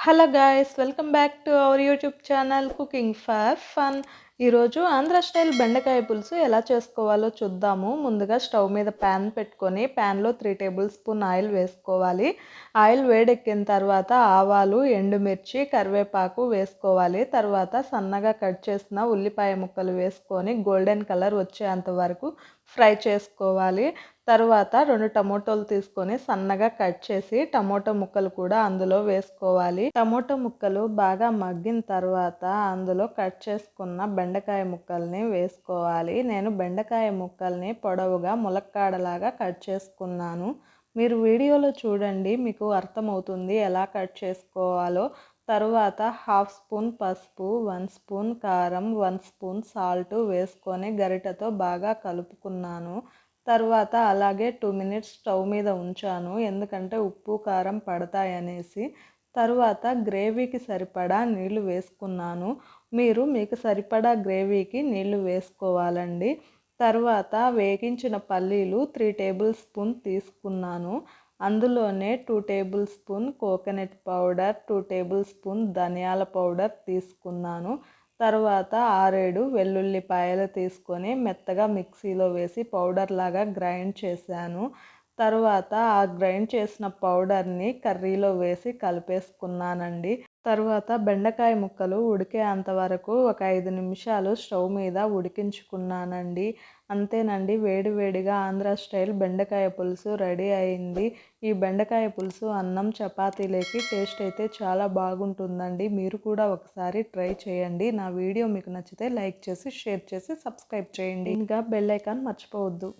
Hello guys, welcome back to our YouTube channel cooking for fun. ఈరోజు Andhra style బెండకాయ పులుసు ఎలా చేసుకోవాలో చూద్దాము. ముందుగా స్టవ్ మీద ప్యాన్ పెట్టుకొని ప్యాన్లో 3 టేబుల్ స్పూన్ ఆయిల్ వేసుకోవాలి. ఆయిల్ వేడెక్కిన తర్వాత ఆవాలు, ఎండుమిర్చి, కరివేపాకు వేసుకోవాలి. తర్వాత సన్నగా కట్ చేసిన ఉల్లిపాయ ముక్కలు వేసుకొని గోల్డెన్ కలర్ వచ్చేంత వరకు ఫ్రై చేసుకోవాలి. తర్వాత 2 టమోటాలు తీసుకొని సన్నగా కట్ చేసి టమోటా ముక్కలు కూడా అందులో వేసుకోవాలి. టమోటా ముక్కలు బాగా మగ్గిన తర్వాత అందులో కట్ చేసుకున్న బెండకాయ ముక్కల్ని వేసుకోవాలి. నేను బెండకాయ ముక్కల్ని పొడవుగా ములక్కాడలాగా కట్ చేసుకున్నాను. మీరు వీడియోలో చూడండి, మీకు అర్థమవుతుంది ఎలా కట్ చేసుకోవాలో. తరువాత 1/2 స్పూన్ పసుపు, 1 స్పూన్ కారం, 1 స్పూన్ సాల్ట్ వేసుకొని గరిటెతో బాగా కలుపుకున్నాను. తర్వాత అలాగే 2 మినిట్స్ స్టవ్ మీద ఉంచాను, ఎందుకంటే ఉప్పు కారం పడతాయనేసి. తర్వాత గ్రేవీకి సరిపడా నీళ్లు వేసుకున్నాను. మీకు సరిపడా గ్రేవీకి నీళ్లు వేసుకోవాలండి. తర్వాత వేగించిన పల్లీలు 3 టేబుల్ స్పూన్ తీసుకున్నాను. అందులోనే 2 table spoon coconut powder, 2 table spoon ధనియాల పౌడర్ తీసుకున్నాను. తర్వాత 6-7 వెల్లుల్లిపాయలు తీసుకొని మెత్తగా మిక్సీలో వేసి పౌడర్ లాగా గ్రైండ్ చేశాను. తర్వాత ఆ గ్రైండ్ చేసిన పౌడర్ని కర్రీలో వేసి కలిపేసుకున్నానండి. తర్వాత బెండకాయ ముక్కలు ఉడికేంత వరకు ఒక 5 నిమిషాలు స్టవ్ మీద ఉడికించుకున్నానండి. అంతేనండి, వేడివేడిగా ఆంధ్ర స్టైల్ బెండకాయ పులుసు రెడీ అయింది. ఈ బెండకాయ పులుసు అన్నం, చపాతీలోకి టేస్ట్ అయితే చాలా బాగుంటుందండి. మీరు కూడా ఒకసారి ట్రై చేయండి. నా వీడియో మీకు నచ్చితే లైక్ చేసి, షేర్ చేసి, సబ్స్క్రైబ్ చేయండి. ఇంకా బెల్ ఐకాన్ మర్చిపోవద్దు.